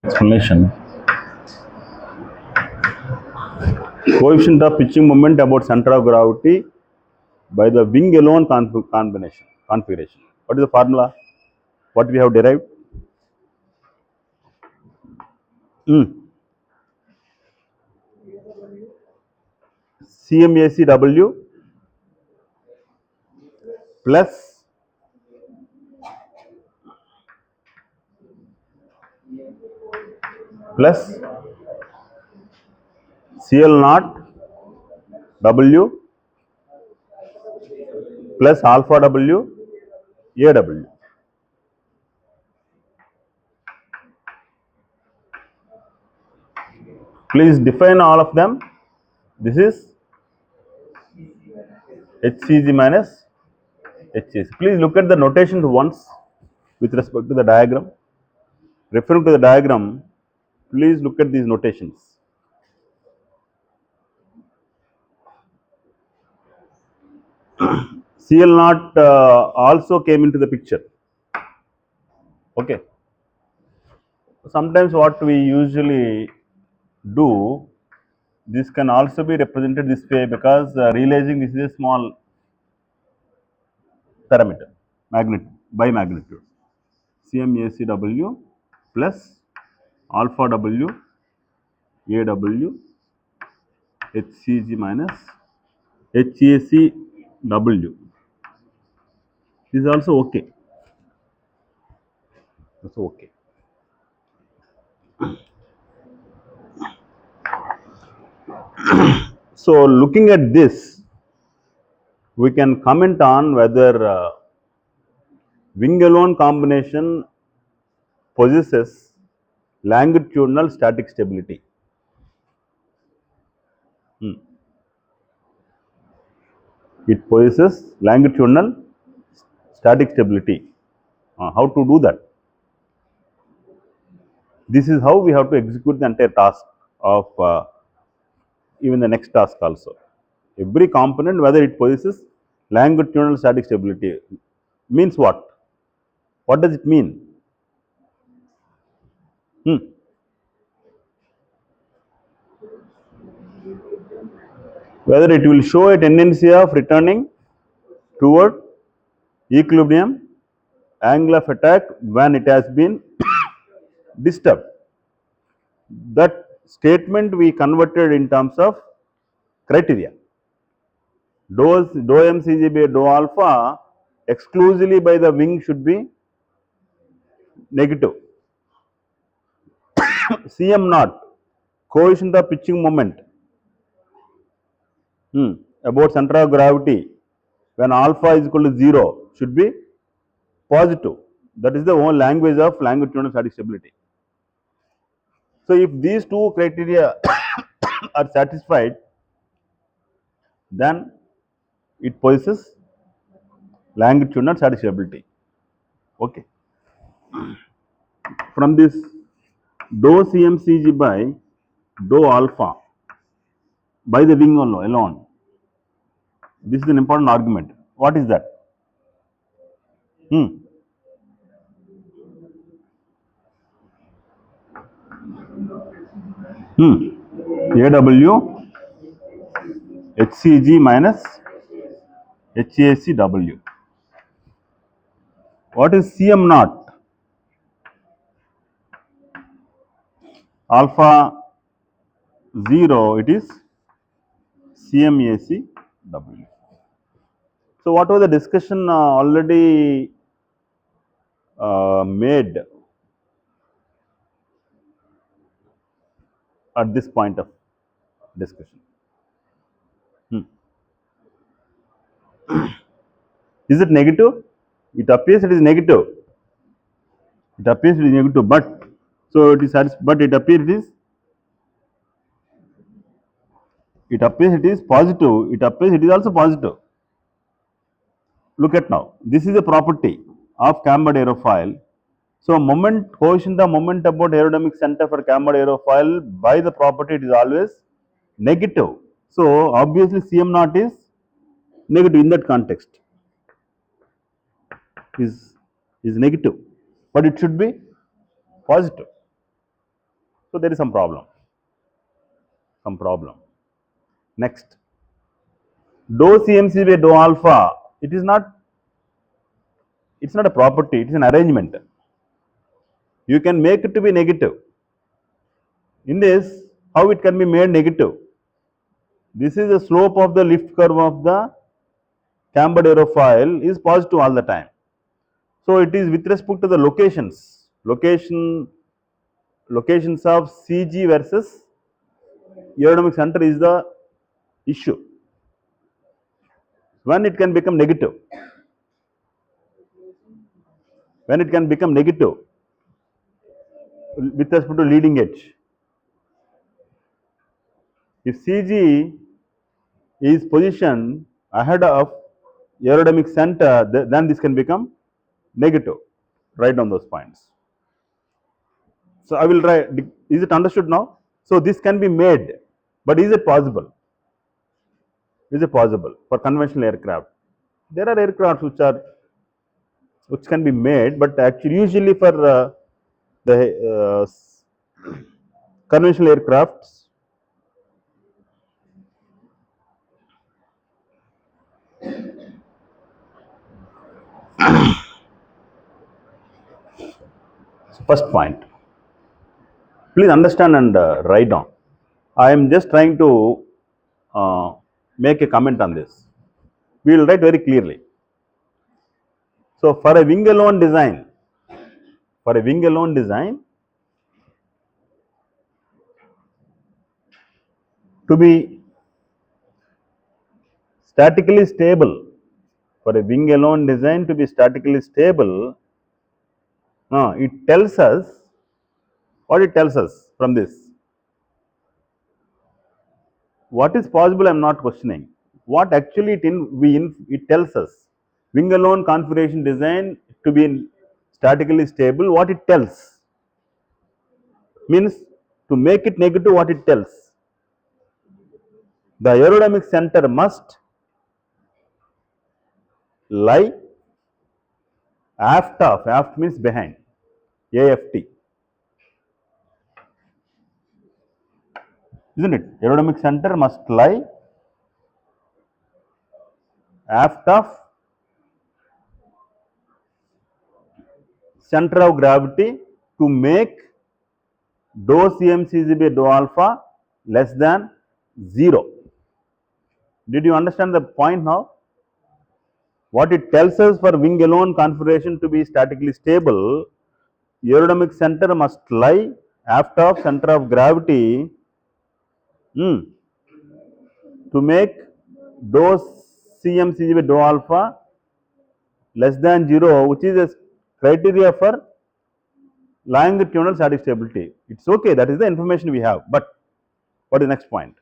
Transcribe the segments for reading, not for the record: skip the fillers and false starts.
Explanation. Coefficient of pitching moment about center of gravity by the wing alone configuration. What is the formula? What we have derived? CMACW plus CL naught W plus alpha W AW. Please define all of them. This is HCG minus HCC. Please look at the notations once with respect to the diagram. Referring to the diagram, please look at these notations. CL naught also came into the picture. Okay. Sometimes what we usually do, this can also be represented this way because realizing this is a small parameter, magnitude by magnitude. CMACW plus alpha W AW HCG minus HACW. This is also okay. Also okay. So looking at this, we can comment on whether wing alone combination possesses longitudinal static stability. It possesses longitudinal static stability. How to do that? This is how we have to execute the entire task of even the next task also. Every component, whether it possesses longitudinal static stability, means what? What does it mean? Whether it will show a tendency of returning toward equilibrium angle of attack when it has been disturbed. That statement we converted in terms of criteria. Dou mcg by dou alpha exclusively by the wing should be negative. Cm naught, coefficient of pitching moment about center of gravity when alpha is equal to 0 should be positive. That is the whole language of longitudinal static stability. So if these two criteria are satisfied, then it possesses longitudinal static stability. Okay. From this dou CMCG by dou alpha by the wing alone, this is an important argument. What is that? AW HCG minus HACW. What is Cm naught? Alpha 0, it is CMACW. So what was the discussion already made at this point of discussion? Is it negative? It appears it is negative. It appears it is negative, but so it is but it appears it is positive. It appears it is also positive. Look at now. This is a property of cambered aerofoil. So coefficient of moment about aerodynamic center for cambered aerofoil by the property it is always negative. So obviously Cm naught is negative in that context. Is negative, but it should be positive. So there is some problem. Some problem. Next, dou CMC by dou alpha. It is not. It's not a property. It is an arrangement. You can make it to be negative. In this, how it can be made negative? This is the slope of the lift curve of the cambered aerofoil is positive all the time. So it is with respect to the locations of CG versus aerodynamic center is the issue. When it can become negative, when it can become negative with respect to leading edge. If CG is positioned ahead of aerodynamic center, then this can become negative. Write down those points. So I will write. Is it understood now? So this can be made, but is it possible? Is it possible for conventional aircraft? There are aircrafts which can be made, but actually usually for the conventional aircrafts, first point, please understand and write down. I am just trying to uh, make a comment on this. We will write very clearly. So for a wing alone design, to be statically stable, for a wing alone design to be statically stable, it tells us what it tells us from this. What is possible, I am not questioning. What actually it tells us, wing alone configuration design to be statically stable, what it tells means to make it negative, what it tells, the aerodynamic center must lie aft means behind, AFT, isn't it? Aerodynamic center must lie aft of center of gravity to make dou CMCG by dou alpha less than 0. Did you understand the point now? What it tells us for wing alone configuration to be statically stable, aerodynamic center must lie aft of center of gravity to make dou CMCG by dou alpha less than 0, which is a criteria for longitudinal static stability. It's okay, that is the information we have. But what is the next point?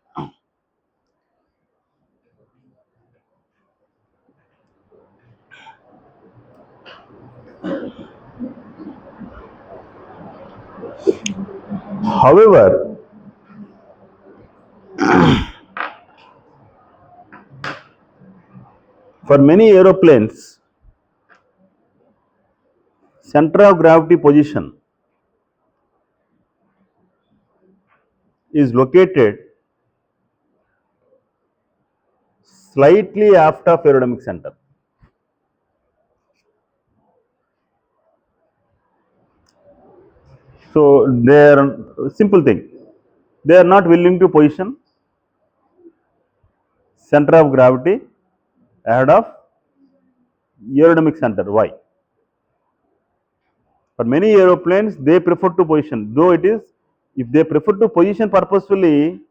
However, for many aeroplanes, center of gravity position is located slightly aft of aerodynamic center. So they are simple thing. They are not willing to position center of gravity ahead of aerodynamic center. Why? For many aeroplanes, they prefer to position. Though it is, if they prefer to position purposefully,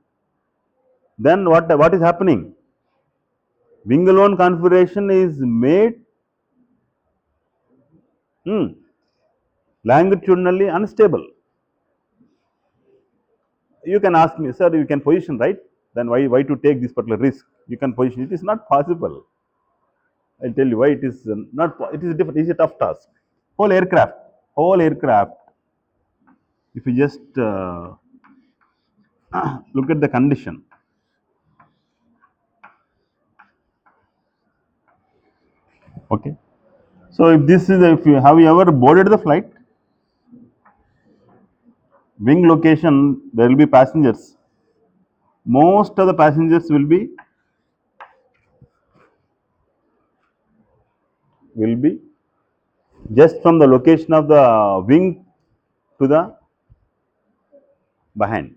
then what is happening? Wing alone configuration is made longitudinally unstable. You can ask me, sir, you can position, right? Then why to take this particular risk? You can position. It is not possible. I'll tell you why it is not. It is different. It is a tough task. Whole aircraft. If you just look at the condition. Okay. So if this is, if you have you ever boarded the flight? wing location, there will be passengers. Most of the passengers will be just from the location of the wing to the behind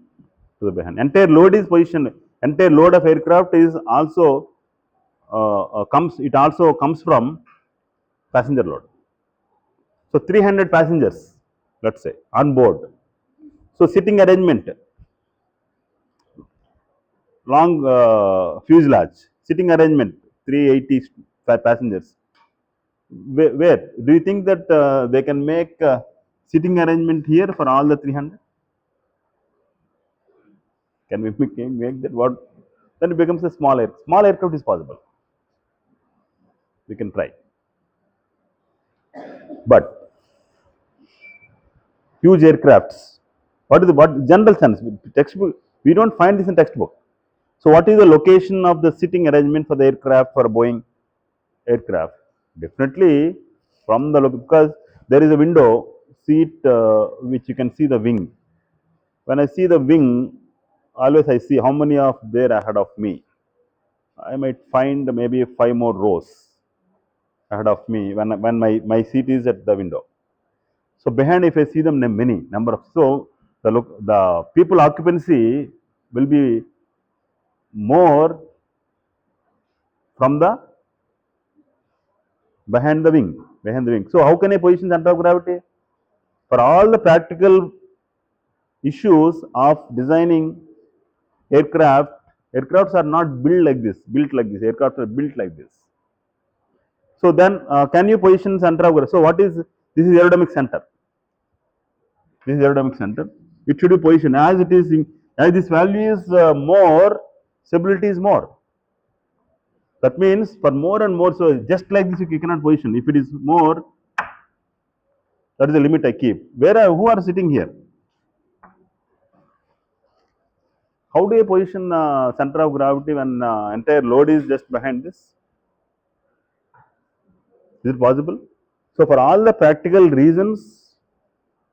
behind. Entire load is positioned. Entire load of aircraft is also comes. It also comes from passenger load. So 300 passengers, let's say, on board. So sitting arrangement, long fuselage, sitting arrangement, 380 passengers. Where do you think that they can make sitting arrangement here for all the 300? Can we make that? What? Then it becomes a small aircraft is possible. We can try, but huge aircrafts. What is the what general sense textbook? We don't find this in textbook. So what is the location of the sitting arrangement for the aircraft for a Boeing aircraft? Definitely from the because there is a window seat which you can see the wing. When I see the wing, always I see how many of there ahead of me. I might find maybe 5 more rows ahead of me when my seat is at the window. So behind, if I see them many number of, so the people occupancy will be more from the behind the wing. So how can I position center of gravity? For all the practical issues of designing aircraft, aircrafts are not built like this. Aircrafts are built like this. So then, can you position center of gravity? So what is this? Is aerodynamic center. This is aerodynamic center. It should be positioned as it is. As this value is more, stability is more. That means for more and more, so just like this you cannot position. If it is more, that is the limit I keep. Who are sitting here? How do you position center of gravity when entire load is just behind this? Is it possible? So for all the practical reasons,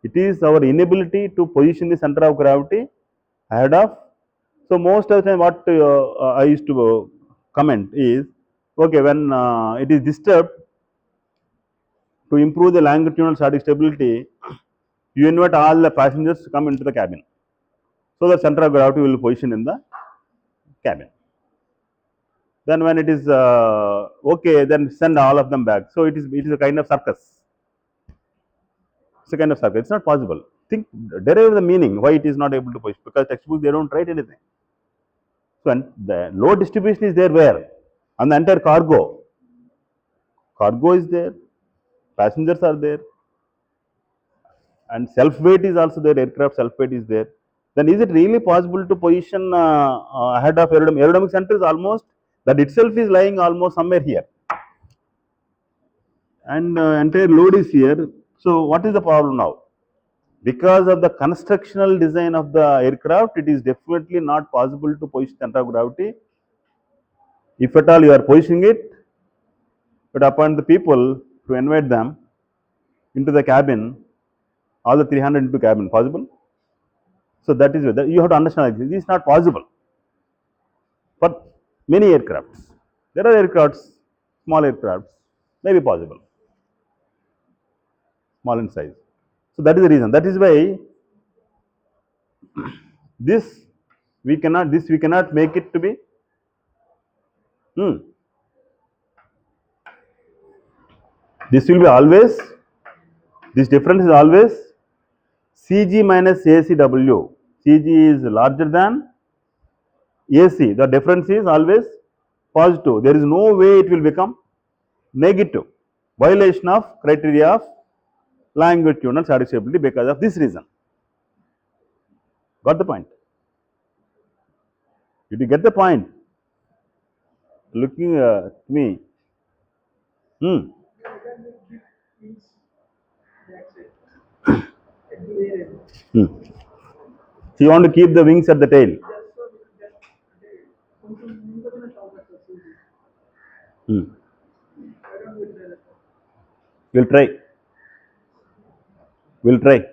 it is our inability to position the center of gravity ahead of. So most of the time, what I used to comment is, okay, when it is disturbed, to improve the longitudinal static stability, you invite all the passengers to come into the cabin. So the center of gravity will be positioned in the cabin. Then when it is okay, then send all of them back. So it is a kind of circus. It's a kind of circus. It's not possible. Think, derive the meaning why it is not able to push, because textbooks they don't write anything. So and the load distribution is there where? On the entire cargo. Cargo is there, passengers are there, and self weight is also there. Aircraft self weight is there. Then is it really possible to position ahead of aerodynamic? Aerodynamic center is almost that itself is lying almost somewhere here, and entire load is here. So what is the problem now? Because of the constructional design of the aircraft, it is definitely not possible to position center of gravity. If at all you are positioning it, but upon the people to invite them into the cabin, all the 300 into cabin, possible? So that is whether you have to understand that this is not possible for many aircrafts. There are aircrafts, small aircrafts, may be possible, small in size. So that is the reason. That is why this we cannot make it to be. This will be always, this difference is always Cg minus ACW. Cg is larger than AC. The difference is always positive. There is no way it will become negative. Violation of criteria of longitudinal static stability because of this reason. Got the point? Did you get the point? Looking at me. Hmm. Hmm. So you want to keep the wings at the tail. Hmm. We'll try. We'll try.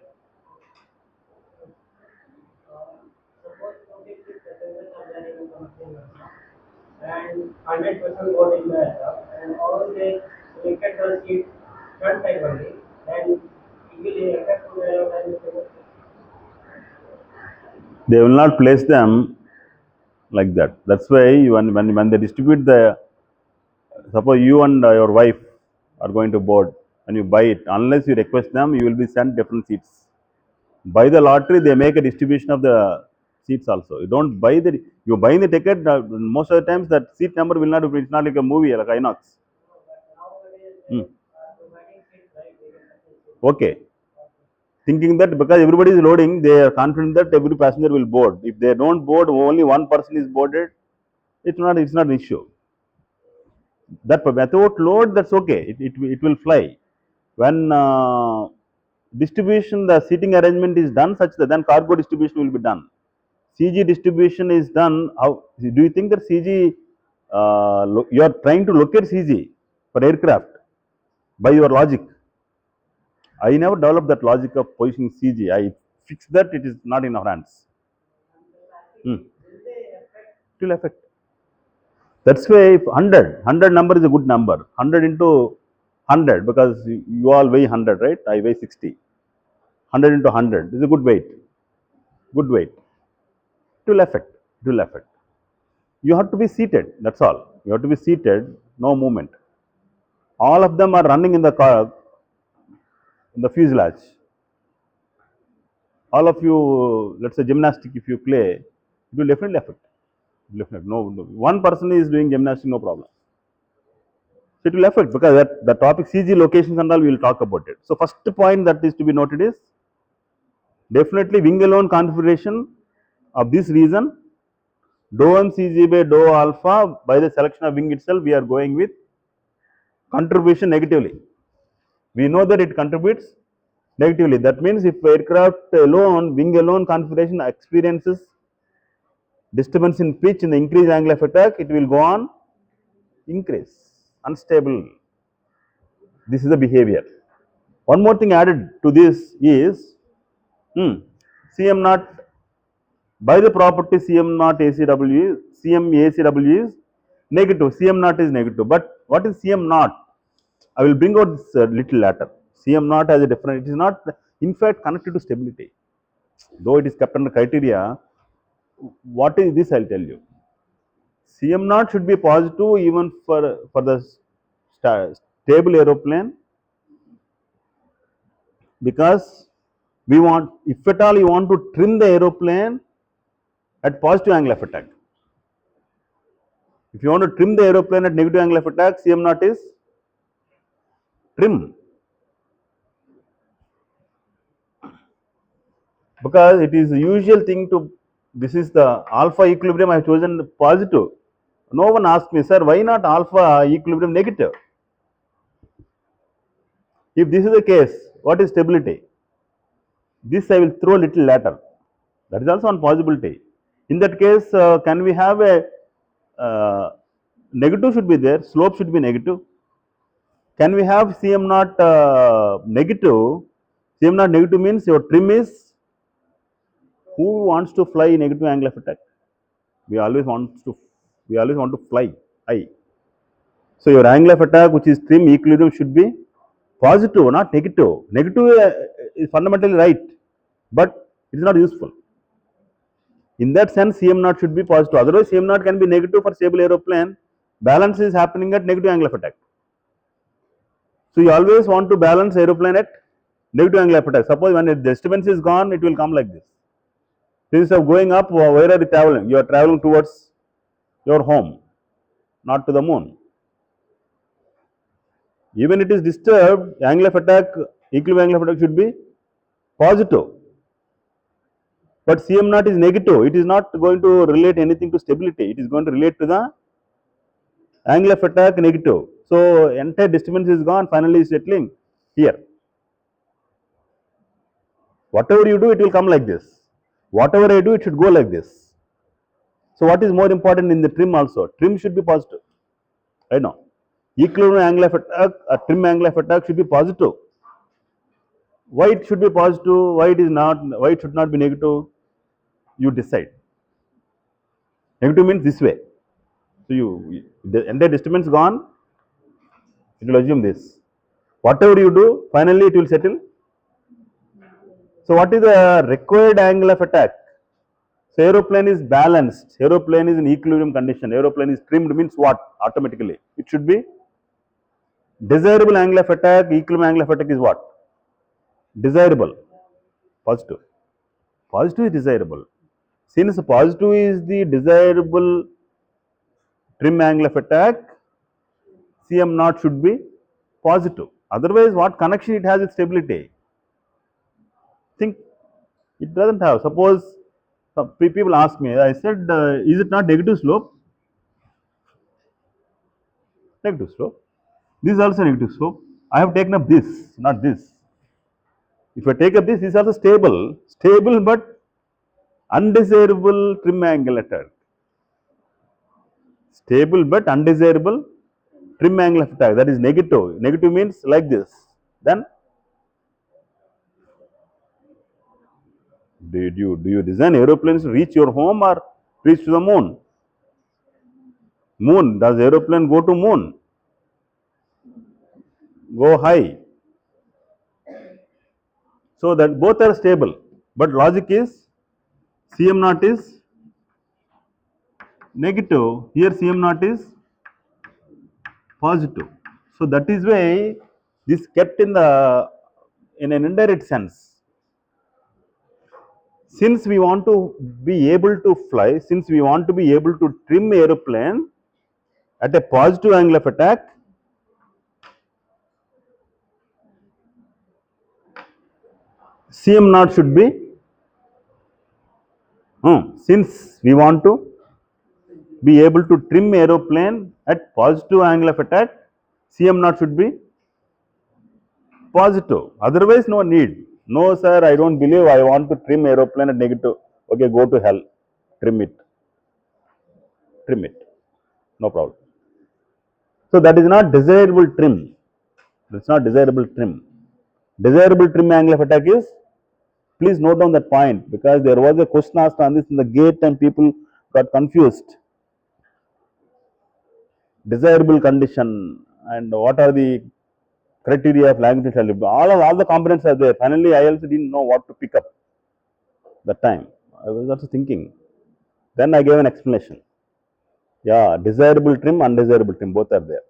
and 100% got in the aircraft, and all they look at the seat front side only, and it will affect to the aerodynamic. They will not place them like that. That's why when they distribute the, suppose you and your wife are going to board and you buy it, unless you request them, you will be sent different seats. By the lottery, they make a distribution of the seats also. You don't buy the, you buying the ticket, most of the times that seat number will not be, it's not like a movie like Inox. But nowadays Hmm. they are providing seats, right? They get separate seats. Okay. Thinking that because everybody is loading, they are confident that every passenger will board. If they don't board, only one person is boarded, it's not an issue. That without load, that's okay. It will fly. When distribution, the seating arrangement is done such that then cargo distribution will be done. CG distribution is done. How do you think that CG? You are trying to locate CG for aircraft by your logic. I never developed that logic of positioning CG. I fixed that it is not in our hands. And the plastic Hmm. seats, will they affect? It will affect. That's why if 100 number is a good number. 100 into 100 because you all weigh 100, right? I weigh 60. 100 into 100 is a good weight. Good weight. It will affect. It will affect. You have to be seated. That's all. You have to be seated. No movement. All of them are running in the car, in the fuselage. All of you, let's say gymnastic, if you play, it will definitely affect. Definitely. No, one person is doing gymnastic, no problem. So it will affect because the topic CG locations and all we will talk about it. So first point that is to be noted is definitely wing alone configuration of this reason dou m CG by dou alpha by the selection of wing itself we are going with contribution negatively. We know that it contributes negatively. That means if aircraft alone, wing alone configuration experiences disturbance in pitch in the increased angle of attack, it will go on increase, unstable. This is the behavior. One more thing added to this is CM naught by the property CM naught ACW, CM ACW is negative, CM naught is negative. But what is CM naught? I will bring out this little later. CM naught has a different, it is not in fact connected to stability. Though it is kept under criteria, what is this? I'll tell you. CM naught should be positive even for the stable aeroplane because we want, if at all you want to trim the aeroplane at positive angle of attack. If you want to trim the aeroplane at negative angle of attack, CM naught is trim because it is the usual thing to, this is the alpha equilibrium I have chosen positive. No one asked me, sir, why not alpha equilibrium negative? If this is the case, what is stability? This I will throw a little later. That is also one possibility. In that case, can we have a negative should be there, slope should be negative. Can we have CM naught negative? CM naught negative means your trim is, who wants to fly negative angle of attack? We always want to, we always want to fly high. So your angle of attack, which is trim equilibrium, should be positive, not negative. Negative is fundamentally right, but it is not useful. In that sense, CM naught should be positive. Otherwise, CM naught can be negative for stable aeroplane. Balance is happening at negative angle of attack. So you always want to balance aeroplane at negative angle of attack. Suppose when the disturbance is gone, it will come like this. Instead of going up, where are you traveling? You are traveling towards your home, not to the moon. Even it is disturbed, angle of attack, equilibrium angle of attack should be positive. But CM naught is negative. It is not going to relate anything to stability. It is going to relate to the angle of attack negative. So entire disturbance is gone, finally settling here. Whatever you do, it will come like this. Whatever I do, it should go like this. So what is more important in the trim also? Trim should be positive. I know. Equilibrium angle of attack, a trim angle of attack should be positive. Why it should be positive? Why it is not? Why it should not be negative? You decide. Negative means this way. So the entire disturbance gone, it will assume this. Whatever you do, finally it will settle. So what is the required angle of attack? So aeroplane is balanced, aeroplane is in equilibrium condition, aeroplane is trimmed means what? Automatically. It should be desirable angle of attack, equilibrium angle of attack is what? Desirable, positive. Positive is desirable. Since positive is the desirable trim angle of attack, Cm naught should be positive. Otherwise, what connection it has with stability? Think it doesn't have. Suppose some people ask me, I said, is it not negative slope? Negative slope. This is also negative slope. I have taken up this, not this. If I take up this is also stable but undesirable trim angle attack. Stable but undesirable trim angle of attack, that is negative. Negative means like this. Then do you design aeroplanes to reach your home or reach to the moon? Moon, does aeroplane go to moon? Go high. So that both are stable. But logic is Cm naught is negative. Here Cm naught is positive. So that is why this kept in an indirect sense. Since we want to be able to fly, since we want to be able to trim aeroplane at a positive angle of attack, Cm naught should be, since we want to be able to trim aeroplane at positive angle of attack, Cm naught should be positive. Otherwise, no need. No, sir, I don't believe I want to trim aeroplane at negative. Okay, go to hell. Trim it. Trim it. No problem. So that is not desirable trim. That's not desirable trim. Desirable trim angle of attack is, please note down that point because there was a question asked on this in the gate and people got confused. Desirable condition and what are the criteria of language salute. All the components are there. Finally, I also didn't know what to pick up that time. I was also thinking. Then I gave an explanation. Yeah, desirable trim, undesirable trim, both are there.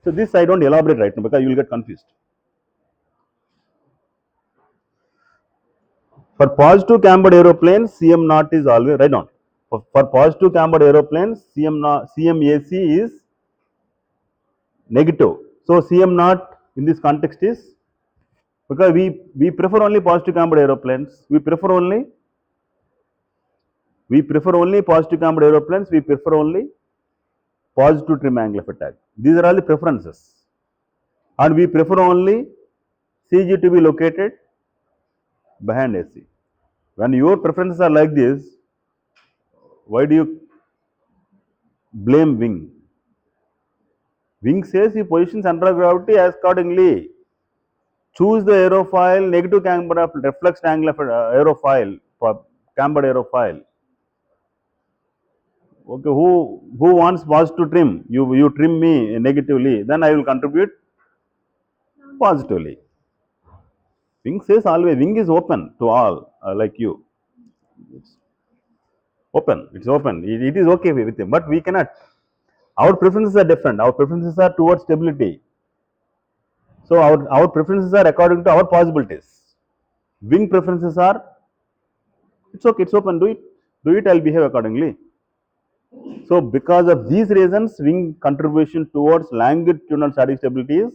So this I don't elaborate right now because you will get confused. For positive cambered aeroplanes, Cm naught is always right on. For positive cambered aeroplanes, Cmac is negative. So Cm naught in this context is, because we prefer only positive cambered aeroplanes. We prefer only positive cambered aeroplanes. We prefer only positive trim angle of attack. These are all the preferences, and we prefer only CG to be located behind AC. When your preferences are like this, why do you blame wing? Wing says you position center of gravity accordingly. Choose the aerofoil, negative camber of reflex angle of aerofoil for cambered aerofoil. Okay, who wants positive trim? You trim me negatively, then I will contribute positively. Wing says always wing is open to all like you. It's open. It's open. It is okay with him, but we cannot. Our preferences are different. Our preferences are towards stability. So our preferences are according to our possibilities. Wing preferences are, it's okay, it's open, do it, I'll behave accordingly. So because of these reasons, wing contribution towards longitudinal static stability is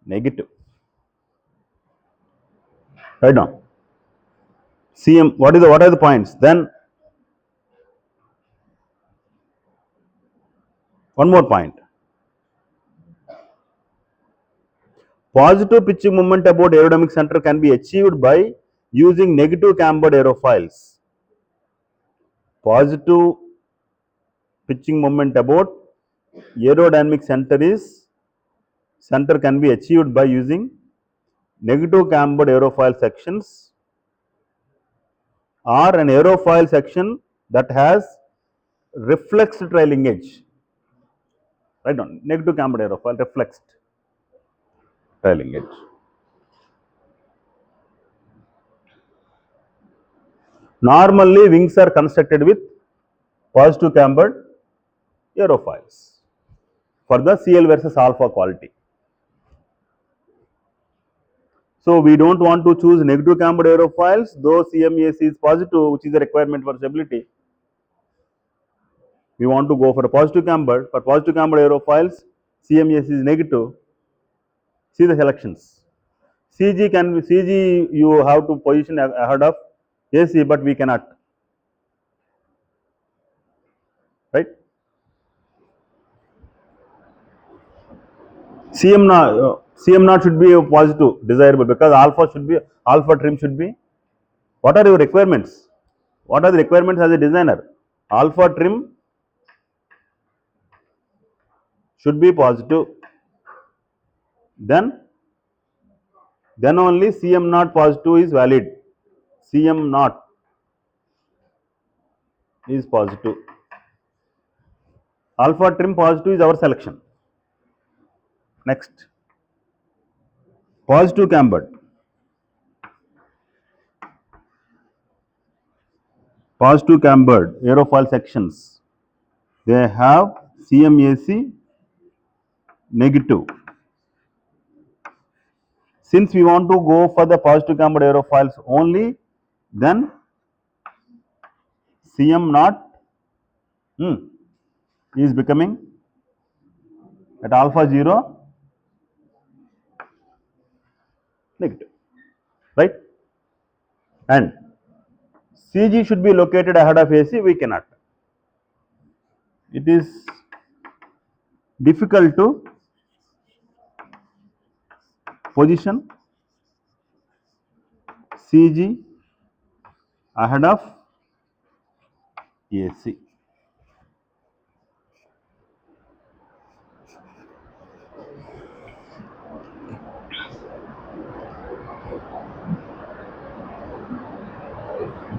negative. Right now. CM, what are the points? Then one more point. Positive pitching moment about aerodynamic center can be achieved by using negative cambered aerofoils. Positive pitching moment about aerodynamic center can be achieved by using negative cambered aerofoil sections or an aerofoil section that has reflexed trailing edge. Right down, negative cambered aerofoil, reflexed trailing edge. Normally, wings are constructed with positive cambered aerofoils for the CL versus alpha quality. So, we do not want to choose negative cambered aerofoils, though CMAC is positive, which is a requirement for stability. We want to go for a positive cambered. For positive cambered aerofoils, CMAC is negative. See the selections. CG you have to position ahead of AC, but we cannot. Right? CM0 should be a positive, desirable, because alpha trim should be. What are your requirements? What are the requirements as a designer? Alpha trim should be positive. Then only CM0 positive is valid. CM0 is positive. Alpha trim positive is our selection. Next, positive cambered. Positive cambered aerofoil sections. They have CMAC negative. Since we want to go for the positive cambered aerofoils only, then CM0 is becoming at alpha 0 negative, right? And CG should be located ahead of AC, we cannot. It is difficult to position CG ahead of AC.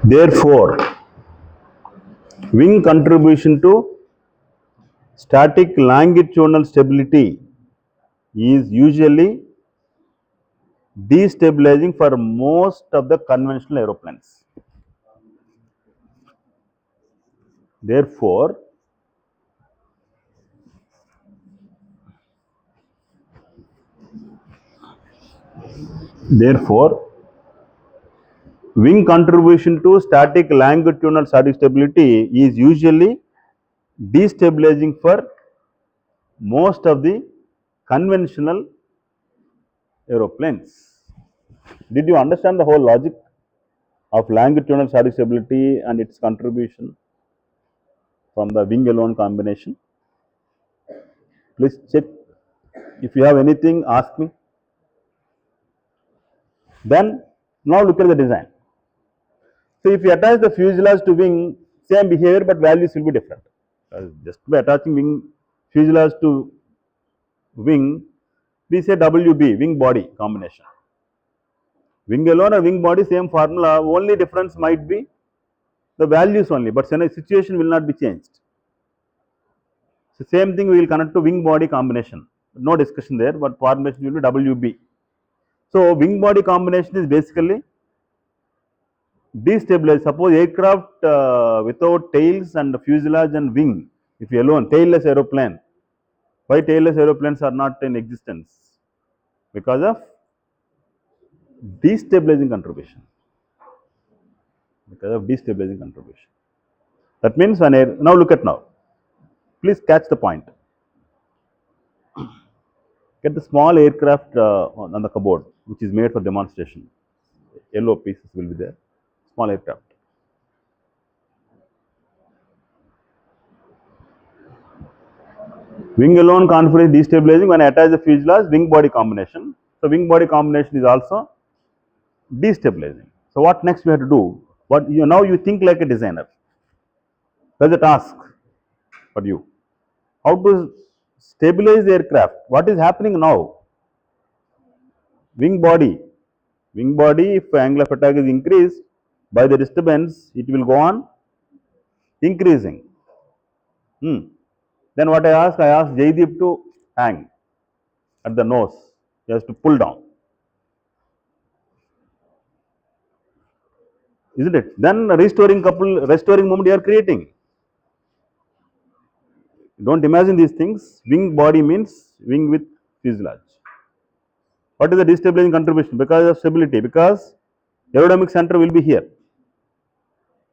Therefore, wing contribution to static longitudinal stability is usually destabilizing for most of the conventional aeroplanes. Therefore, wing contribution to static longitudinal static stability is usually destabilizing for most of the conventional aeroplanes. Did you understand the whole logic of longitudinal static stability and its contribution from the wing alone combination? Please check. If you have anything, ask me. Then, now look at the design. So, if you attach the fuselage to wing, same behavior, but values will be different. Just by attaching fuselage to wing, we say WB, wing body combination. Wing alone or wing body, same formula, only difference might be the values only, but situation will not be changed. So, same thing we will connect to wing body combination. No discussion there, but formation will be WB. So, wing body combination is basically destabilize. Suppose aircraft without tails and fuselage and wing, if you alone, tailless aeroplane. Why tailless aeroplanes are not in existence? Because of destabilizing contribution. Because of destabilizing contribution. That means when now look at now. Please catch the point. Get the small aircraft on the cupboard, which is made for demonstration. Yellow pieces will be there. Small aircraft. Wing alone configuration destabilizing when I attach the fuselage wing body combination. So, wing body combination is also destabilizing. So, what next we have to do? Now you think like a designer. That's a task for you. How to stabilize the aircraft? What is happening now? Wing body. Wing body, if angle of attack is increased by the disturbance, it will go on increasing. Hmm. Then what I asked Jaideep to hang at the nose, just to pull down, isn't it? Then restoring moment you are creating. Don't imagine these things. Wing body means wing with fuselage. What is the destabilizing contribution? Because of stability, because aerodynamic center will be here.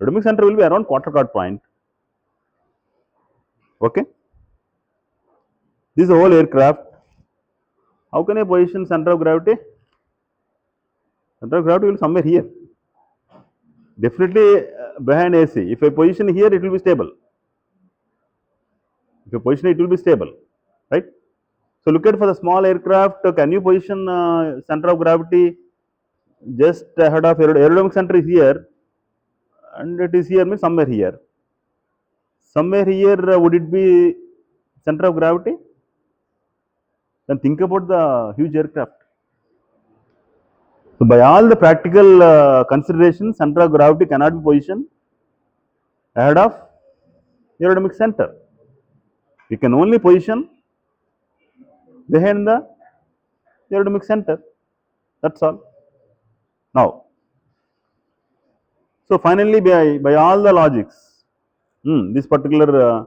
Aerodynamic center will be around quarter chord point. Okay. This is a whole aircraft. How can I position center of gravity? Center of gravity will be somewhere here. Definitely behind AC. If I position here, it will be stable. If you position it will be stable, right? So look at for the small aircraft, can you position center of gravity just ahead of aerodynamic center is here, and it is here means somewhere here. Somewhere here, would it be center of gravity? Then think about the huge aircraft. So by all the practical considerations, center of gravity cannot be positioned ahead of aerodynamic center. You can only position behind the aerodynamic center. That's all. Now, so finally, by all the logics, this particular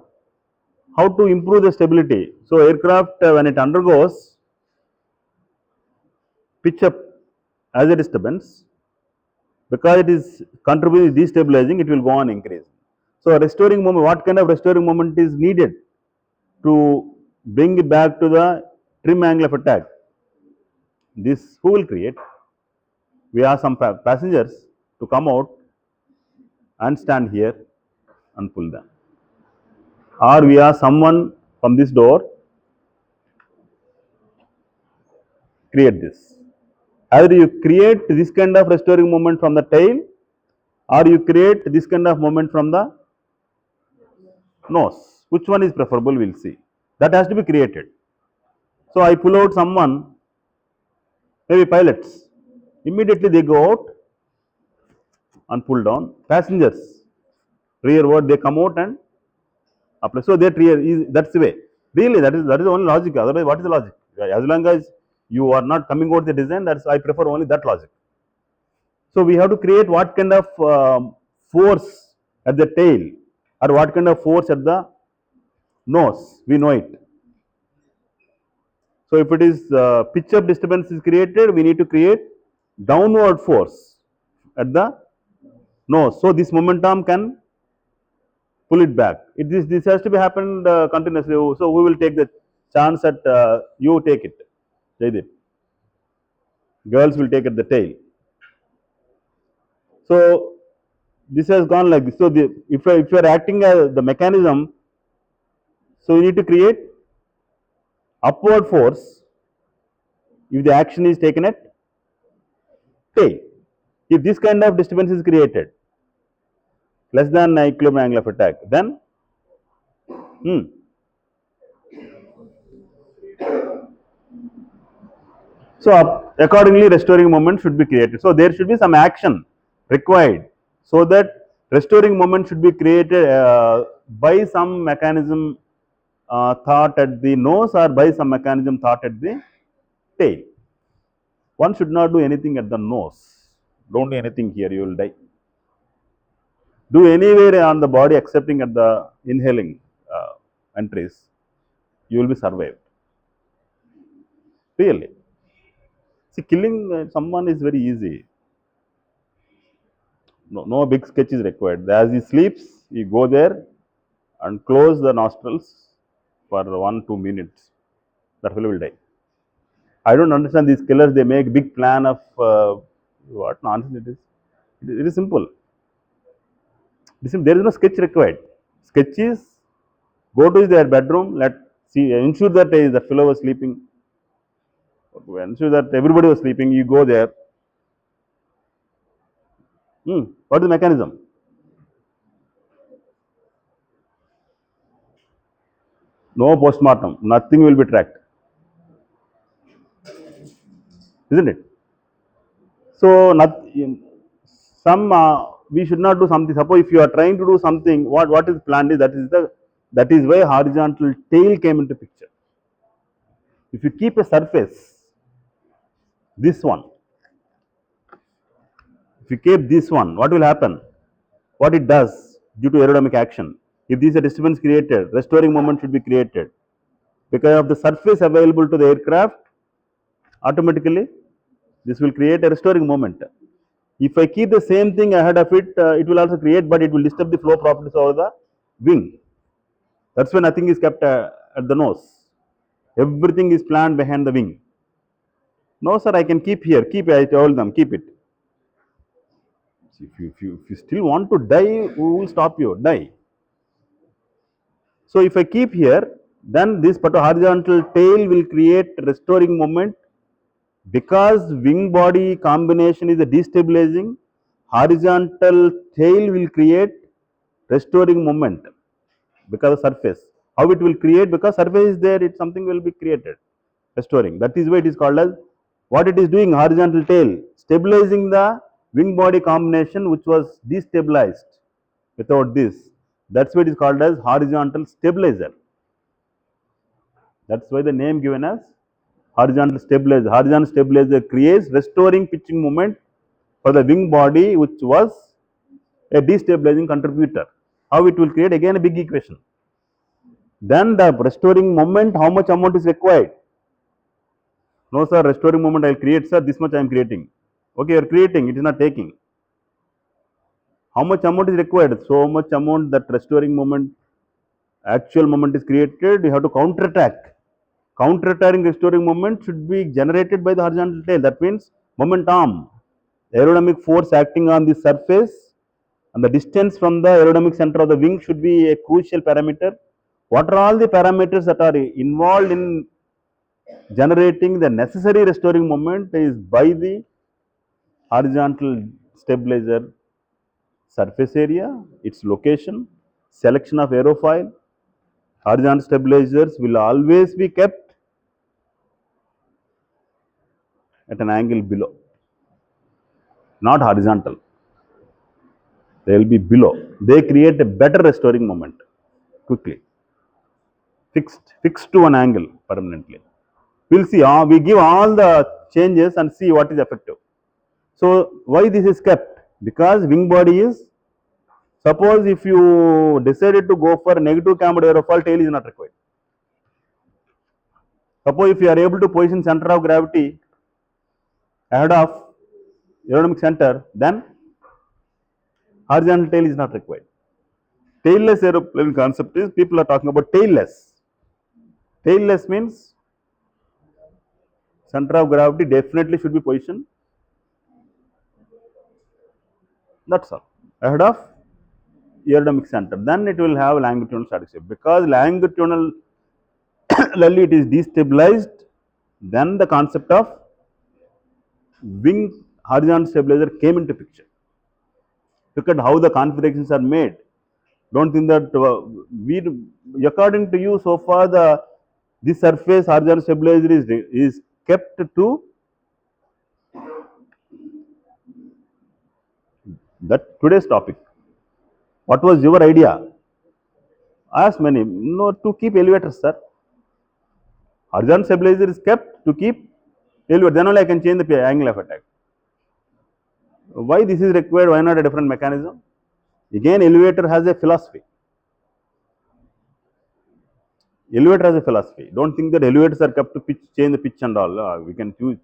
how to improve the stability. So aircraft when it undergoes pitch up as a disturbance, because it is contributing destabilizing, it will go on increasing. So restoring moment, what kind of restoring moment is needed to bring it back to the trim angle of attack? This who will create? We ask some passengers to come out and stand here and pull them, or we ask someone from this door create this. Either you create this kind of restoring moment from the tail, or you create this kind of moment from the nose. Which one is preferable? We'll see. That has to be created. So I pull out someone, maybe pilots. Immediately they go out and pull down. Passengers, rearward, they come out and apply. So that rear is that's the way. Really, that is the only logic. Otherwise, what is the logic? As long as you are not coming out the design, that's I prefer only that logic. So we have to create what kind of force at the tail, or what kind of force at the nose. We know it. So if it is pitch up disturbance is created, we need to create downward force at the nose. So this momentum can pull it back. This has to be happened continuously. So we will take the chance that you take it, Jaideep. Girls will take at the tail. So this has gone like this. So if you are acting as the mechanism, so you need to create upward force if the action is taken at tail. If this kind of disturbance is created less than equilibrium angle of attack, then so accordingly restoring moment should be created. So there should be some action required, so that restoring moment should be created by some mechanism thought at the nose, or by some mechanism thought at the tail. One should not do anything at the nose. Don't do anything here, you will die. Do anywhere on the body excepting at the inhaling entries, you will be survived. Really. See, killing someone is very easy. No big sketch is required. As he sleeps, you go there and close the nostrils for 1-2 minutes. That fellow will die. I don't understand these killers. They make big plan of what nonsense it is. It is simple. There is no sketch required. Sketch is go to their bedroom. Let see ensure that that fellow was sleeping. Ensure that everybody was sleeping. You go there. What is the mechanism? No postmortem. Nothing will be tracked, isn't it? So, not, some we should not do something. Suppose if you are trying to do something, what is planned is that is the That is why horizontal tail came into picture. If you keep a surface, this one, if you keep this one, what will happen? What it does due to aerodynamic action? If there is a disturbance created, restoring moment should be created. Because of the surface available to the aircraft, automatically this will create a restoring moment. If I keep the same thing ahead of it, it will also create, but it will disturb the flow properties over the wing. That's why nothing is kept at the nose. Everything is planned behind the wing. No, sir, I can keep here. Keep it. I told them, keep it. If you still want to die, who will stop you? Die. So if I keep here, then this particular horizontal tail will create restoring moment. Because wing body combination is a destabilizing, horizontal tail will create restoring moment because of surface. How it will create? Because surface is there, it something will be created, restoring. That is why it is called as, what it is doing, horizontal tail, stabilizing the wing body combination which was destabilized without this. That's why it is called as horizontal stabilizer. That's why the name given as horizontal stabilizer. Horizontal stabilizer creates restoring pitching moment for the wing body which was a destabilizing contributor. How it will create? Again a big equation. Then the restoring moment, how much amount is required? No sir, restoring moment I will create, sir, this much I am creating. Okay, you are creating, it is not taking. How much amount is required? So much amount, that restoring moment, actual moment is created, you have to counter attack. Counter attacking restoring moment should be generated by the horizontal tail. That means momentum, aerodynamic force acting on the surface, and the distance from the aerodynamic center of the wing should be a crucial parameter. What are all the parameters that are involved in generating the necessary restoring moment is by the horizontal stabilizer surface area, its location, selection of aerofoil. Horizontal stabilizers will always be kept at an angle below, not horizontal. They will be below. They create a better restoring moment quickly, fixed to an angle permanently. We'll see. We give all the changes and see what is effective. So why this is kept? Because wing body is, suppose if you decided to go for negative cambered aerofoil, tail is not required. Suppose if you are able to position center of gravity ahead of aerodynamic center, then horizontal tail is not required. Tailless aeroplane concept is, people are talking about tailless. Tailless means center of gravity definitely should be positioned. That's all. Ahead of aerodynamic center. Then it will have longitudinal static shape. Because longitudinal it is destabilized, then the concept of wing horizontal stabilizer came into picture. Look at how the configurations are made. Don't think that according to you, so far the this surface horizontal stabilizer is kept to that today's topic. What was your idea? Ask many. No, to keep elevators, sir. Horizontal stabilizer is kept to keep elevator. Then only I can change the angle of attack. Why this is required? Why not a different mechanism? Again, elevator has a philosophy. Elevator has a philosophy. Don't think that elevators are kept to pitch, change the pitch and all. We can use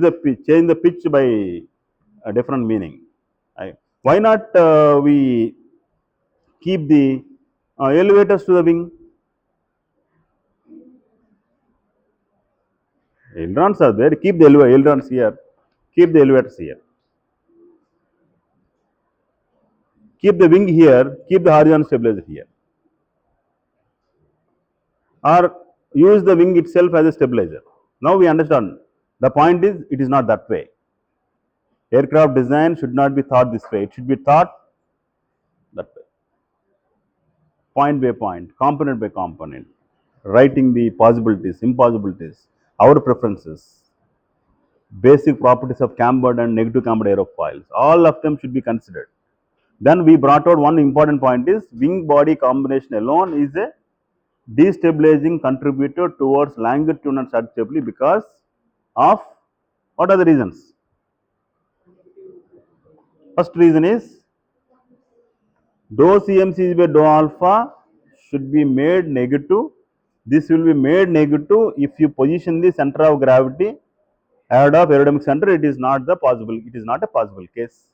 the pitch, change the pitch by a different meaning. Why not we keep the elevators to the wing? Ailerons are there. Keep the ailerons here. Keep the elevators here. Keep the wing here. Keep the horizontal stabilizer here. Or use the wing itself as a stabilizer. Now we understand. The point is, it is not that way. Aircraft design should not be thought this way. It should be thought that way. Point by point, component by component, writing the possibilities, impossibilities, our preferences, basic properties of cambered and negative cambered aerofoils. All of them should be considered. Then we brought out one important point is wing body combination alone is a destabilizing contributor towards longitudinal static stability because of what are the reasons? First reason is dou CMC by dou alpha should be made negative. This will be made negative if you position the center of gravity ahead of aerodynamic center. It is not the possible. It is not a possible case.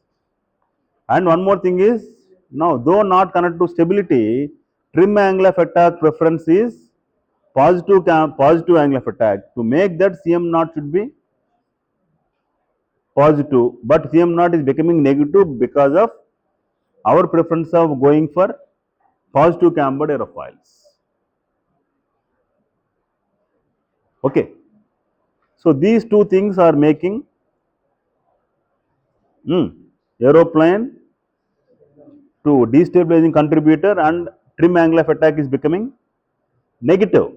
And one more thing is now though not connected to stability, trim angle of attack preference is positive angle of attack. To make that CM naught should be positive, but CM naught is becoming negative because of our preference of going for positive cambered aerofoils. Okay. So these two things are making aeroplane to destabilizing contributor and trim angle of attack is becoming negative,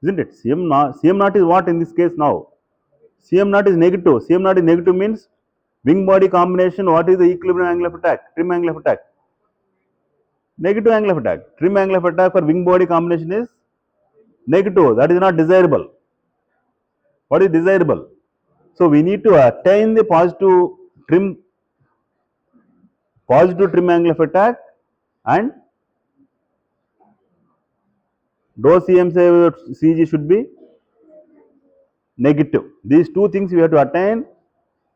isn't it? CM naught is what in this case now? CM naught is negative. CM naught is negative means wing body combination. What is the equilibrium angle of attack? Trim angle of attack. Negative angle of attack. Trim angle of attack for wing body combination is negative. That is not desirable. What is desirable? So we need to attain the positive trim angle of attack and dou CG should be negative. These two things we have to attain.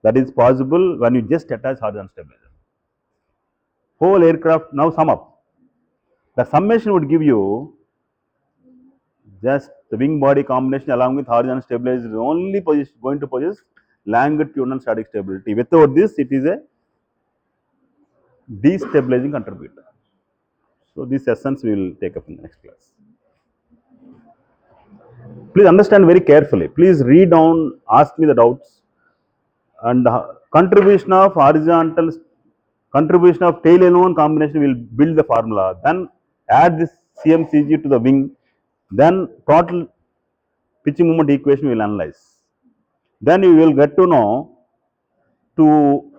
That is possible when you just attach horizontal stabilizer. Whole aircraft now sum up. The summation would give you just the wing body combination along with horizontal stabilizer is only going to possess longitudinal static stability. Without this, it is a destabilizing contributor. So this essence we will take up in the next class. Please understand very carefully. Please read down, ask me the doubts. And contribution of tail alone combination will build the formula. Then add this CMCG to the wing. Then total pitching moment equation we will analyze. Then you will get to know to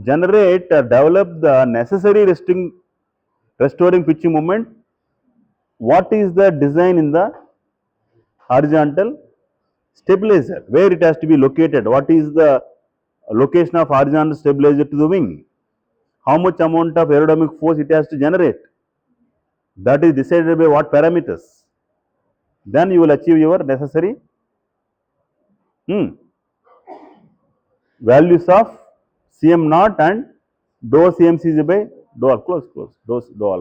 generate or develop the necessary restoring pitching moment. What is the design in the horizontal stabilizer? Where it has to be located? What is the location of horizontal stabilizer to the wing? How much amount of aerodynamic force it has to generate? That is decided by what parameters? Then you will achieve your necessary values of CM naught and dou CMCG by dou alpha.